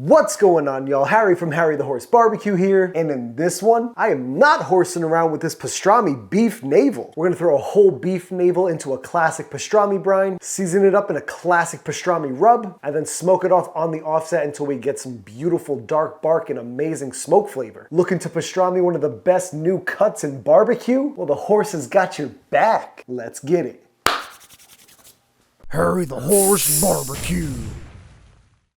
What's going on, y'all? Harry from Harry the Horse Barbecue here, and in this one, I am not horsing around with this pastrami beef navel. We're gonna throw a whole beef navel into a classic pastrami brine, season it up in a classic pastrami rub, and then smoke it off on the offset until we get some beautiful dark bark and amazing smoke flavor. Looking to pastrami one of the best new cuts in barbecue? Well, the horse has got your back. Let's get it. Harry the Horse Barbecue.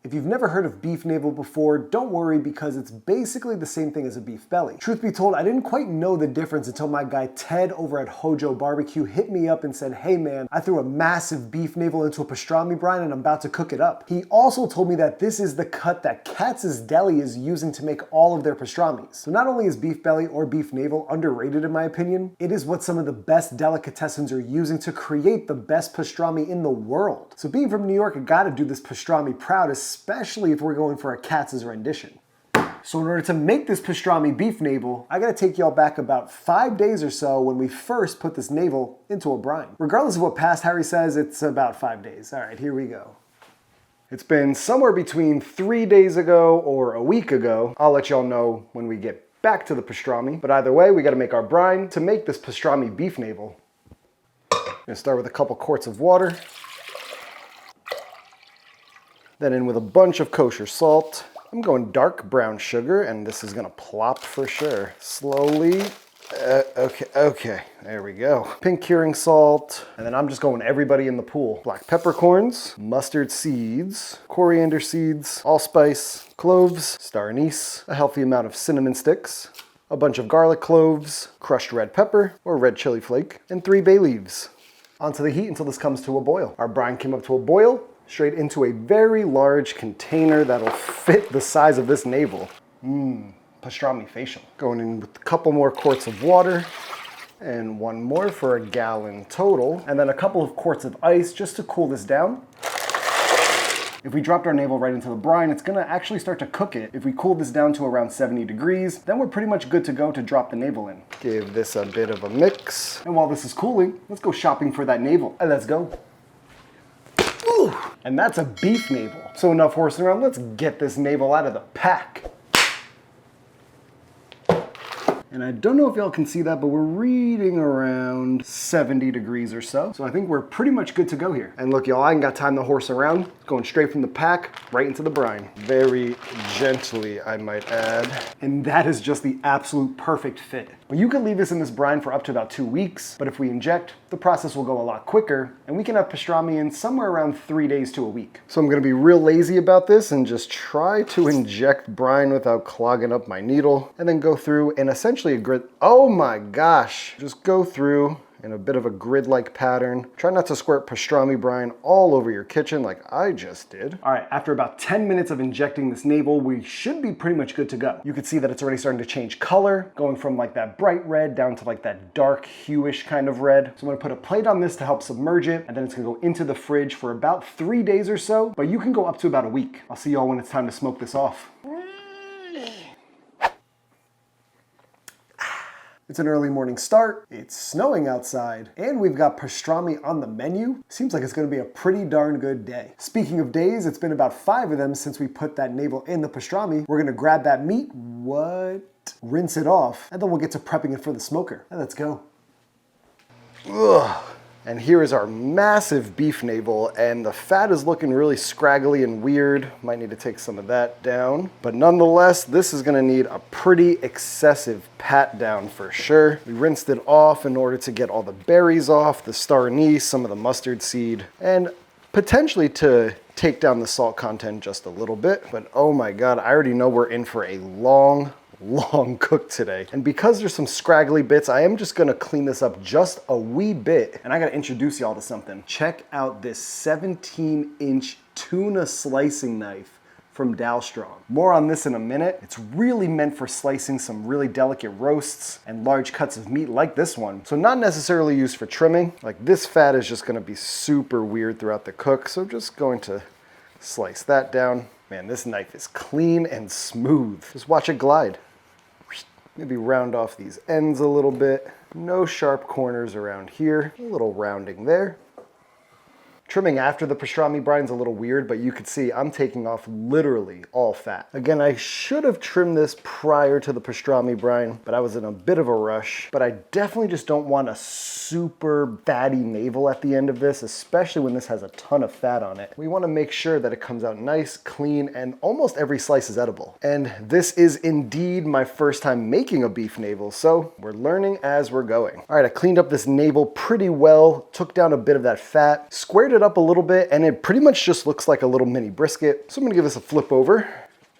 If you've never heard of beef navel before, don't worry because it's basically the same thing as a beef belly. Truth be told, I didn't quite know the difference until my guy Ted over at Hojo Barbecue hit me up and said, hey man, I threw a massive beef navel into a pastrami brine and I'm about to cook it up. He also told me that this is the cut that Katz's Deli is using to make all of their pastramis. So not only is beef belly or beef navel underrated in my opinion, it is what some of the best delicatessens are using to create the best pastrami in the world. So being from New York, I gotta do this pastrami proud, especially if we're going for a Katz's rendition. So in order to make this pastrami beef navel, I gotta take y'all back about 5 days or so when we first put this navel into a brine. Regardless of what Past Harry says, it's about 5 days. All right, here we go. It's been somewhere between 3 days ago or a week ago. I'll let y'all know when we get back to the pastrami. But either way, we gotta make our brine to make this pastrami beef navel. I'm gonna start with a couple quarts of water. Then in with a bunch of kosher salt. I'm going dark brown sugar, and this is gonna plop for sure. Slowly, okay, there we go. Pink curing salt, and then I'm just going everybody in the pool. Black peppercorns, mustard seeds, coriander seeds, allspice, cloves, star anise, a healthy amount of cinnamon sticks, a bunch of garlic cloves, crushed red pepper or red chili flake, and 3 bay leaves. Onto the heat until this comes to a boil. Our brine came up to a boil, straight into a very large container that'll fit the size of this navel. Pastrami facial. Going in with a couple more quarts of water and one more for a gallon total, and then a couple of quarts of ice just to cool this down. If we dropped our navel right into the brine, it's gonna actually start to cook it. If we cool this down to around 70 degrees, then we're pretty much good to go to drop the navel in. Give this a bit of a mix. And while this is cooling, let's go shopping for that navel. And let's go. Ooh, and that's a beef navel. So enough horsing around, let's get this navel out of the pack. And I don't know if y'all can see that, but we're reading around 70 degrees or so. So I think we're pretty much good to go here. And look, y'all, I ain't got time to horse around. Going straight from the pack, right into the brine. Very gently, I might add. And that is just the absolute perfect fit. But you can leave this in this brine for up to about 2 weeks. But if we inject, the process will go a lot quicker. And we can have pastrami in somewhere around 3 days to a week. So I'm gonna be real lazy about this and just try to inject brine without clogging up my needle. And then go through and essentially a grid. Oh my gosh. Just go through in a bit of a grid-like pattern. Try not to squirt pastrami brine all over your kitchen like I just did. All right, after about 10 minutes of injecting this navel, we should be pretty much good to go. You can see that it's already starting to change color, going from like that bright red down to like that dark hueish kind of red. So I'm gonna put a plate on this to help submerge it, and then it's gonna go into the fridge for about 3 days or so, but you can go up to about a week. I'll see y'all when it's time to smoke this off. It's an early morning start, it's snowing outside, and we've got pastrami on the menu. Seems like it's gonna be a pretty darn good day. Speaking of days, it's been about 5 of them since we put that navel in the pastrami. We're gonna grab that meat, rinse it off, and then we'll get to prepping it for the smoker. And let's go. Ugh. And here is our massive beef navel, and the fat is looking really scraggly and weird. Might need to take some of that down. But nonetheless, this is gonna need a pretty excessive pat down for sure. We rinsed it off in order to get all the berries off, the star anise, some of the mustard seed, and potentially to take down the salt content just a little bit. But oh my God, I already know we're in for a long cook today. And because there's some scraggly bits, I am just gonna clean this up just a wee bit. And I gotta introduce y'all to something. Check out this 17-inch tuna slicing knife from Dalstrong. More on this in a minute. It's really meant for slicing some really delicate roasts and large cuts of meat like this one. So not necessarily used for trimming. Like this fat is just gonna be super weird throughout the cook. So just going to slice that down. Man, this knife is clean and smooth. Just watch it glide. Maybe round off these ends a little bit. No sharp corners around here. A little rounding there. Trimming after the pastrami brine's a little weird, but you can see I'm taking off literally all fat. Again, I should have trimmed this prior to the pastrami brine, but I was in a bit of a rush. But I definitely just don't want a super fatty navel at the end of this, especially when this has a ton of fat on it. We want to make sure that it comes out nice, clean, and almost every slice is edible. And this is indeed my first time making a beef navel, so we're learning as we're going. All right, I cleaned up this navel pretty well, took down a bit of that fat, squared it up a little bit, and it pretty much just looks like a little mini brisket. So I'm gonna give this a flip over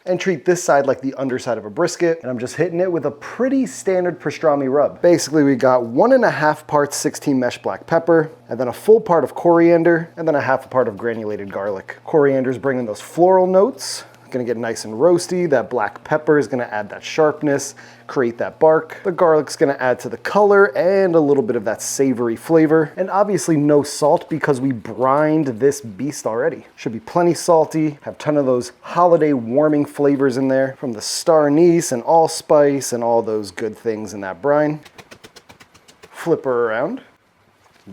and treat this side like the underside of a brisket. And I'm just hitting it with a pretty standard pastrami rub. Basically, we got 1.5 parts 16 mesh black pepper, and then a full part of coriander, and then a half a part of granulated garlic. Coriander's bringing those floral notes. Gonna get nice and roasty. That black pepper is gonna add that sharpness, create that bark. The garlic's gonna add to the color and a little bit of that savory flavor. And obviously no salt because we brined this beast already. Should be plenty salty, have a ton of those holiday warming flavors in there from the star anise and allspice and all those good things in that brine. Flip her around.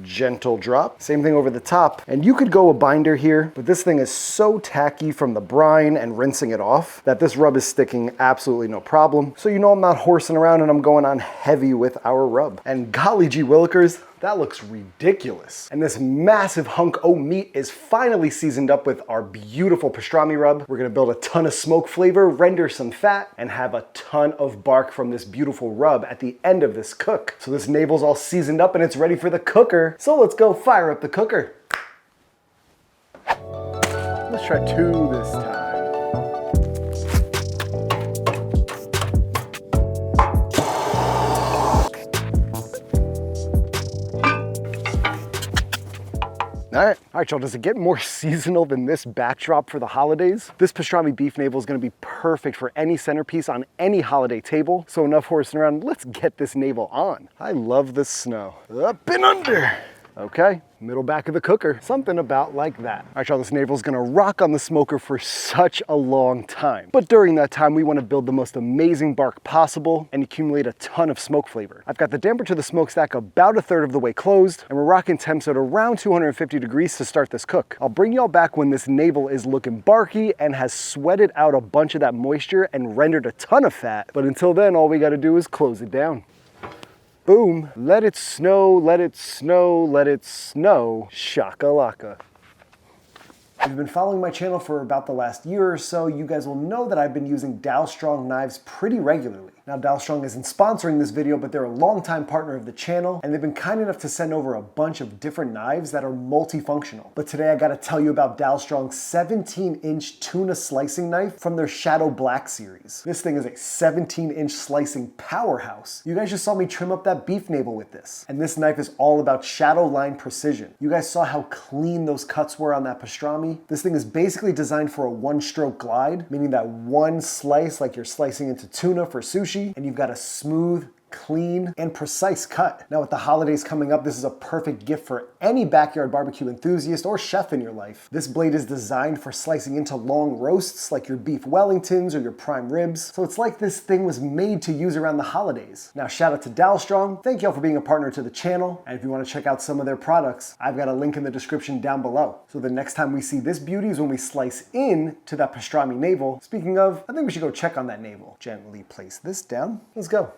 Gentle drop. Same thing over the top. And you could go a binder here, but this thing is so tacky from the brine and rinsing it off that this rub is sticking absolutely no problem. So you know I'm not horsing around and I'm going on heavy with our rub. And golly gee willikers, that looks ridiculous. And this massive hunk of meat is finally seasoned up with our beautiful pastrami rub. We're gonna build a ton of smoke flavor, render some fat, and have a ton of bark from this beautiful rub at the end of this cook. So this navel's all seasoned up and it's ready for the cooker. So let's go fire up the cooker. Let's try 2 this time. All right, y'all, does it get more seasonal than this backdrop for the holidays? This pastrami beef navel is gonna be perfect for any centerpiece on any holiday table. So enough horsing around, let's get this navel on. I love the snow. Up and under. Okay, middle back of the cooker, something about like that. All right, y'all, this navel's gonna rock on the smoker for such a long time. But during that time, we wanna build the most amazing bark possible and accumulate a ton of smoke flavor. I've got the damper to the smokestack about 1/3 of the way closed, and we're rocking temps at around 250 degrees to start this cook. I'll bring y'all back when this navel is looking barky and has sweated out a bunch of that moisture and rendered a ton of fat. But until then, all we gotta do is close it down. Boom, let it snow, let it snow, let it snow, shakalaka. If you've been following my channel for about the last year or so, you guys will know that I've been using Dow Strong knives pretty regularly. Now, Dow Strong isn't sponsoring this video, but they're a longtime partner of the channel, and they've been kind enough to send over a bunch of different knives that are multifunctional. But today I gotta tell you about Dow Strong's 17-inch tuna slicing knife from their Shadow Black series. This thing is a 17-inch slicing powerhouse. You guys just saw me trim up that beef navel with this. And this knife is all about shadow line precision. You guys saw how clean those cuts were on that pastrami. This thing is basically designed for a one-stroke glide, meaning that one slice, like you're slicing into tuna for sushi, and you've got a smooth, clean, and precise cut. Now with the holidays coming up, this is a perfect gift for any backyard barbecue enthusiast or chef in your life. This blade is designed for slicing into long roasts like your beef Wellingtons or your prime ribs. So it's like this thing was made to use around the holidays. Now shout out to Dow Strong. Thank y'all for being a partner to the channel. And if you want to check out some of their products, I've got a link in the description down below. So the next time we see this beauty is when we slice in to that pastrami navel. Speaking of, I think we should go check on that navel. Gently place this down. Let's go.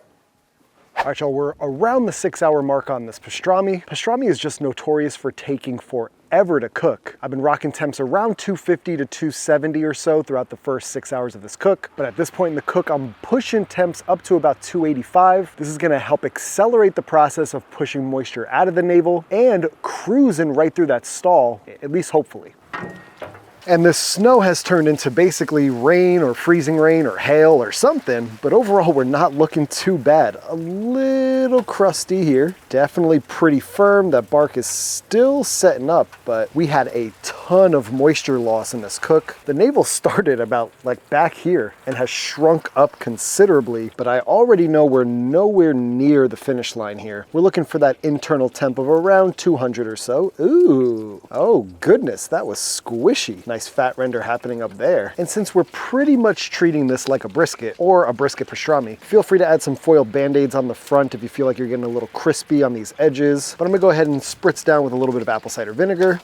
All right, y'all, we're around the 6-hour mark on this pastrami. Pastrami is just notorious for taking forever to cook. I've been rocking temps around 250 to 270 or so throughout the first 6 hours of this cook. But at this point in the cook, I'm pushing temps up to about 285. This is gonna help accelerate the process of pushing moisture out of the navel and cruising right through that stall, at least hopefully. And this snow has turned into basically rain or freezing rain or hail or something, but overall we're not looking too bad. A little crusty here, definitely pretty firm. That bark is still setting up, but we had a ton of moisture loss in this cook. The navel started about like back here and has shrunk up considerably, but I already know we're nowhere near the finish line here. We're looking for that internal temp of around 200 or so. Ooh, oh goodness, that was squishy. Nice fat render happening up there. And since we're pretty much treating this like a brisket or a brisket pastrami, feel free to add some foil band-aids on the front if you feel like you're getting a little crispy on these edges. But I'm gonna go ahead and spritz down with a little bit of apple cider vinegar.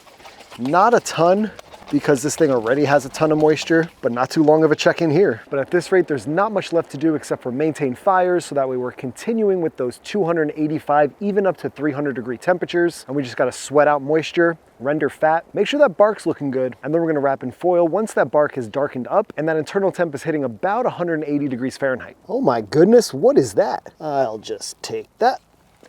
Not a ton, because this thing already has a ton of moisture, but not too long of a check-in here. But at this rate, there's not much left to do except for maintain fires, so that way we're continuing with those 285, even up to 300-degree temperatures. And we just gotta sweat out moisture, render fat, make sure that bark's looking good, and then we're gonna wrap in foil once that bark has darkened up and that internal temp is hitting about 180 degrees Fahrenheit. Oh my goodness, what is that? I'll just take that.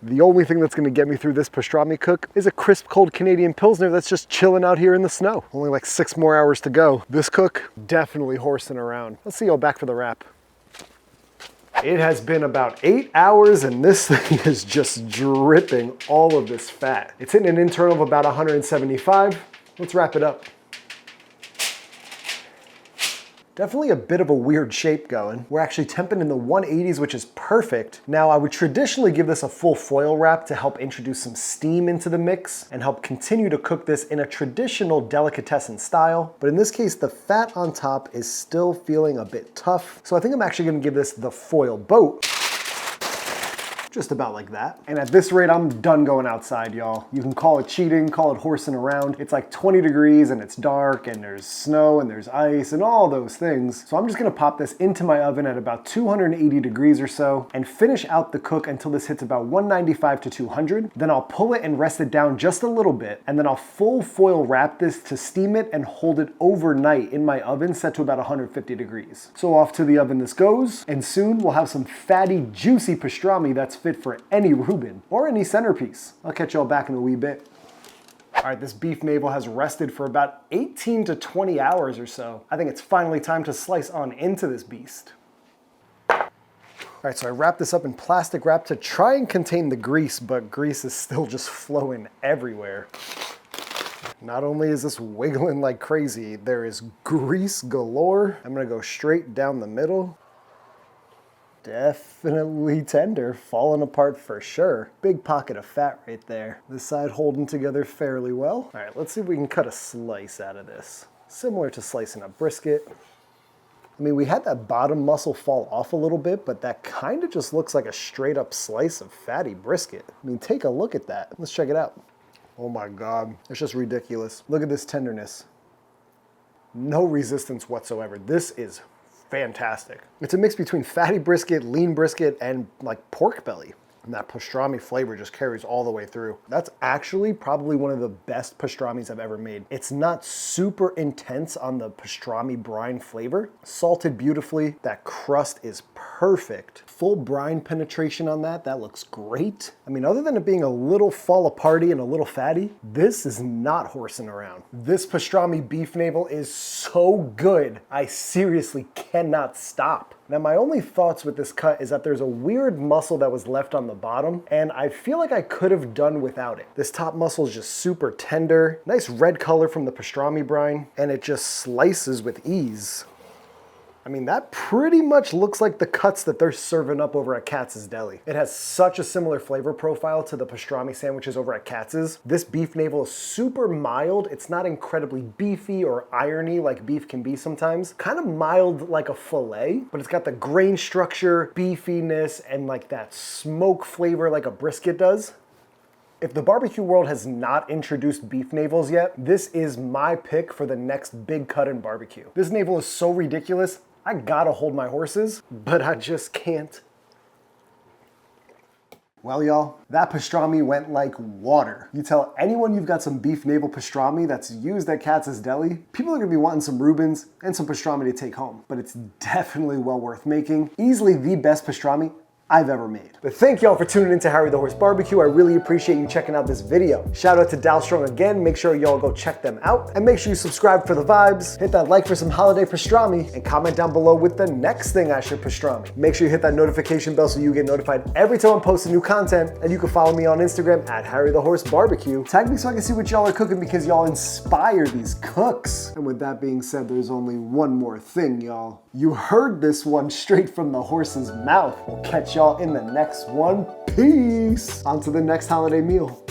The only thing that's gonna get me through this pastrami cook is a crisp cold Canadian Pilsner that's just chilling out here in the snow. Only like 6 more hours to go. This cook, definitely horsing around. Let's see y'all back for the wrap. It has been about 8 hours and this thing is just dripping all of this fat. It's hitting an internal of about 175. Let's wrap it up. Definitely a bit of a weird shape going. We're actually temping in the 180s, which is perfect. Now, I would traditionally give this a full foil wrap to help introduce some steam into the mix and help continue to cook this in a traditional delicatessen style. But in this case, the fat on top is still feeling a bit tough. So I think I'm actually gonna give this the foil boat. Just about like that. And at this rate, I'm done going outside, y'all. You can call it cheating, call it horsing around. It's like 20 degrees and it's dark and there's snow and there's ice and all those things. So I'm just gonna pop this into my oven at about 280 degrees or so and finish out the cook until this hits about 195 to 200. Then I'll pull it and rest it down just a little bit. And then I'll full foil wrap this to steam it and hold it overnight in my oven set to about 150 degrees. So off to the oven this goes. And soon we'll have some fatty, juicy pastrami that's fit for any Reuben or any centerpiece. I'll catch y'all back in a wee bit. All right, this beef navel has rested for about 18 to 20 hours or so. I think it's finally time to slice on into this beast. All right, so I wrapped this up in plastic wrap to try and contain the grease, but grease is still just flowing everywhere. Not only is this wiggling like crazy, there is grease galore. I'm gonna go straight down the middle. Definitely tender, falling apart for sure. Big pocket of fat right there. This side holding together fairly well. All right, let's see if we can cut a slice out of this. Similar to slicing a brisket. I mean, we had that bottom muscle fall off a little bit, but that kind of just looks like a straight up slice of fatty brisket. I mean, take a look at that. Let's check it out. Oh my God, it's just ridiculous. Look at this tenderness. No resistance whatsoever. This is fantastic. It's a mix between fatty brisket, lean brisket, and like pork belly. And that pastrami flavor just carries all the way through. That's actually probably one of the best pastramis I've ever made. It's not super intense on the pastrami brine flavor. Salted beautifully. That crust is perfect. Full brine penetration on that. That looks great. I mean, other than it being a little fall aparty and a little fatty, this is not horsing around. This pastrami beef navel is so good. I seriously cannot stop. Now, my only thoughts with this cut is that there's a weird muscle that was left on the bottom, and I feel like I could have done without it. This top muscle is just super tender, nice red color from the pastrami brine, and it just slices with ease. I mean, that pretty much looks like the cuts that they're serving up over at Katz's Deli. It has such a similar flavor profile to the pastrami sandwiches over at Katz's. This beef navel is super mild. It's not incredibly beefy or irony like beef can be sometimes. Kind of mild like a filet, but it's got the grain structure, beefiness, and like that smoke flavor like a brisket does. If the barbecue world has not introduced beef navels yet, this is my pick for the next big cut in barbecue. This navel is so ridiculous, I gotta hold my horses, but I just can't. Well, y'all, that pastrami went like water. You tell anyone you've got some beef navel pastrami that's used at Katz's Deli, people are gonna be wanting some Reubens and some pastrami to take home. But it's definitely well worth making. Easily the best pastrami I've ever made. But thank y'all for tuning in to Harry the Horse Barbecue. I really appreciate you checking out this video. Shout out to Dal Strong again. Make sure y'all go check them out. And make sure you subscribe for the vibes, hit that like for some holiday pastrami, and comment down below with the next thing I should pastrami. Make sure you hit that notification bell so you get notified every time I'm posting new content. And you can follow me on Instagram at Harry the Horse Barbecue. Tag me so I can see what y'all are cooking because y'all inspire these cooks. And with that being said, there's only one more thing, y'all. You heard this one straight from the horse's mouth. We'll catch y'all in the next one. Peace. On to the next holiday meal.